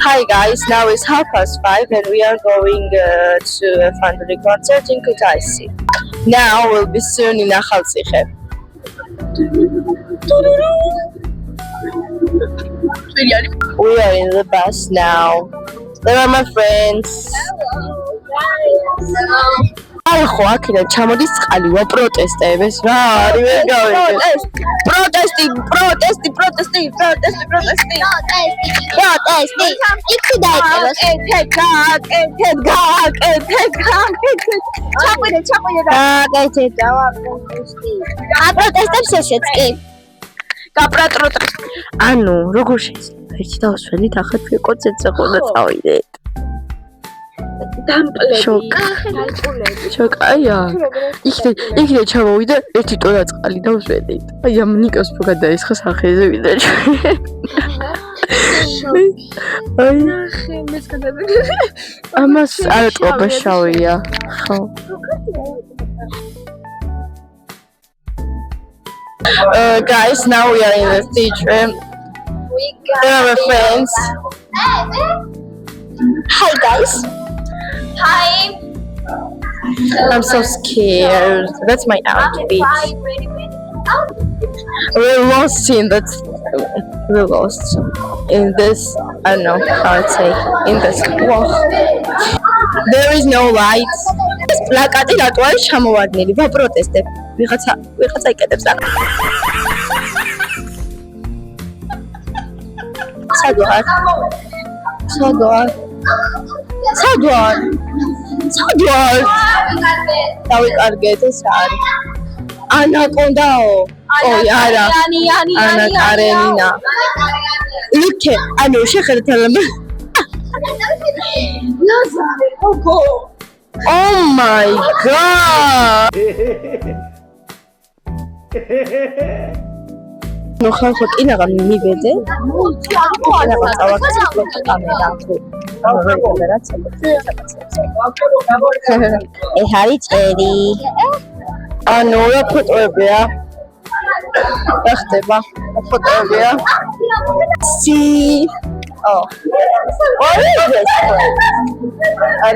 Hi guys, now it's 5:30 and we are going to a Fanduri concert in Kutaisi. Now we'll be soon in Akhaltsikhe. We are in the bus now. There are my friends. ხო აქედან ჩამოდის წყალი ვა პროტესტებს რა არის ვერ გავიგე პროტესტი იქი დაიწყოს ჩაყვიდე დავაპროტესტი აპროტესტებს ესეც კი გაპროტროტ ანუ როგორ შეიძლება ერთი დავსვენით ახლა ჩვენ კონცერტზე ყოლა წავიდეთ შოკ აია იქიდან ჩამოვიდა ერთი ტონა წყალი დავსვენით აი ამ ნიკოს რო გადაესხა სახეზე ვიდა აი ნახე მეც გადავიდა ამას არატყობა შავია ხო guys now we are in the theater there are my friends hi guys Hi. I'm so scared. That's my outfit. We're lost in that. We're lost in this. I don't know how to say. In this. Whoa. There is no lights. Plakati რატო არის ჩამოვარდნილი? ვაპროტესტებ. ვიღაცა იკეთებს რა. სადვარ დავიკარგეთ ეს არის ანაკონდაო ой არა ანა კარენინა ლიქე ანუ შეხედეთ ალა ლაზარე გოგო oh my god ნუ ხალხო კინაღა მივედე კინაღა წავაქცე კამერა თუ ეჰარი წერი ანუ რა ფოტოებია რა ხდება ფოტოებია see oh what is this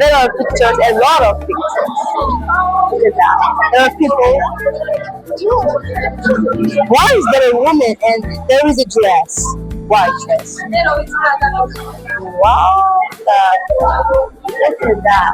there are pictures a lot of pictures look at that there are people why is there a woman and there is a dress white dress wow look at that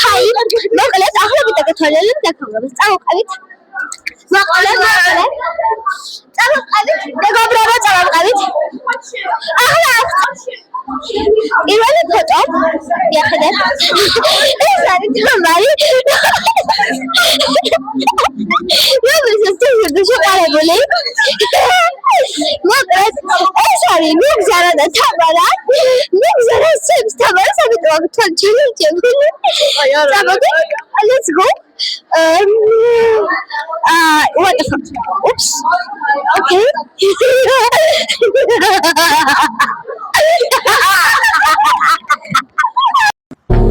Hi, მოკლედ ახლა ვიდაგეთვალეთ დაქამრებს. წავყავით. მოკლედ. წავყავით. მეგობრებო, წავყავით. ახლა პირველი ფოტო. მიახედეთ. ეს არის თამარი. რომლის სტუდიაში შეყარებული. მოკლედ ეს არის მიგზარა და თამარა. მიგზარა სებს თამარას ამიტომ თოჯილი ჯებული. Let's go. What the fuck? Oops. Okay.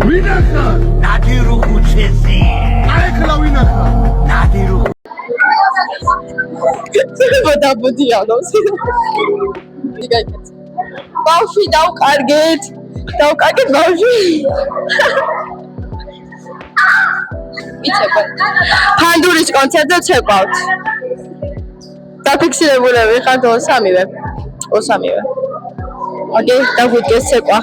Vinakha. Nadiru kuchesi. Aikla vinakha. Nadiru. Bada Baufi დავკარგეთ. ბავშვი. იცება. ფანდურის კონცერტზე ცეკვავთ. დაფიქსირებულები ხართ ოსამივე. ოკეი, დაგვიდგეს ცეკვა.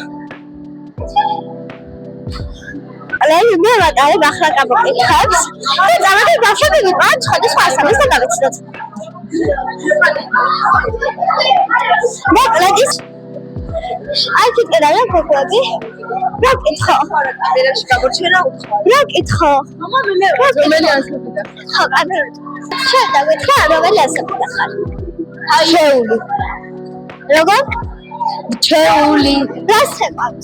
მე ვატარებ ახლა კაპიტებს. და წავედი ბავშვები ვიყავ სხვადასხვა ასამეს და გავიცნოთ. მოკლედ ის აი კიდე რა გოგოები? რა კითხო? კამერაში გამორჩენა უცხო. რა კითხო? მამა მე რომელი ასაკიდან? ხო, კამერა. შევდა გითხრა რომელი ასაკიდან ხარ? აი, შეული. როგორ? ჩეული. რას ხებავთ?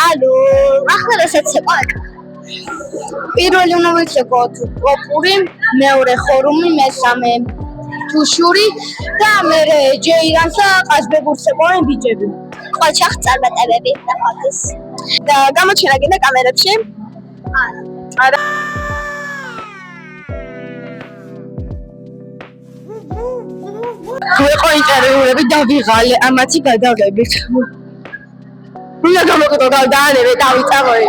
ალო, ახლა რასაც ეხება? პირველი უნდა ვიცეკოთ პოპური, მეორე ხორუმი, მესამე თუშური და მერე ჯეირანსა ყაზბეგურს ეყოლენ ბიჭები. ყოჩახ წარმატებები და ფაქის. და გამოჩენა გინდა კამერებში? არა. ვიყო ინტერვიუები და ვიღალე ამათი გადავლებით. უნდა გამოგდო გავდაანებე დავიწავოი.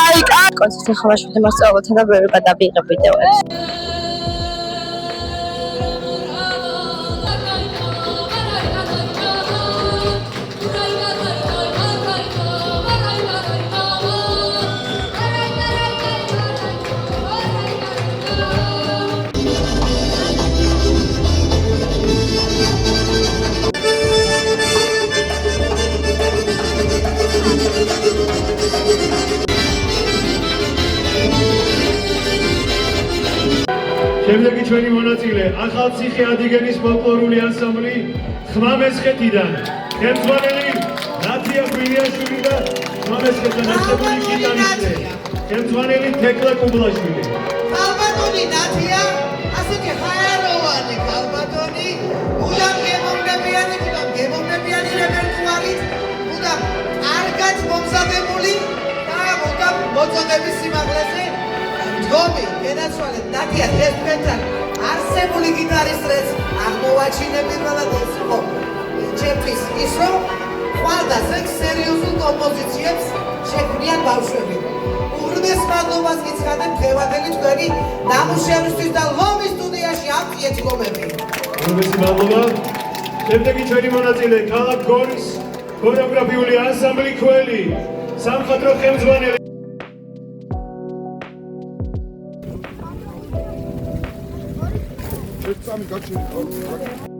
აი, კონცერტი ხმაშვილთა მასწავლებელთან და ბევრი გადავიღებ ვიდეოებს. შემდეგი ჩვენი მონაწილე ახალციხე ადიგენის ფოლკლორული ანსამბლი ხმამესხეთიდან ხელმძღვანელი ნათია გვირიაშვილი და ხმამესხეთთან არსებული გიტარისტი ხელმძღვანელი თეკლა კუბლაშვილი. ალბათონი ნათია ასეთი ჰაეროვანი ალბათონი უდამ გემოვნებიანი რეპერტუარით უდამ კარგად მომზადებული და უდამ მოწოდების სიმაღლეზე გომი განაცვალეთ ნათია ეს თქვენთან არსებული გიტარისტს აღმოვაჩინე პირველად ეს იყო ჩემთვის ის რომ ხვალდასექ სერიოზულ კომპოზიციებს შექმნიან ბავშვები ურმეს მადლობას გიცხადებ დღევანდელი თქვენი ნამუშევრისთვის და ლომის სტუდიაში ამწიეთ გომები ურმესი მადლობა შემდეგი ჩვენი მონაწილე ქალაქ გორის ქორეოგრაფიული ანსამბლი ქველი სამხატვრო ხელმძღვანელი It's time to go to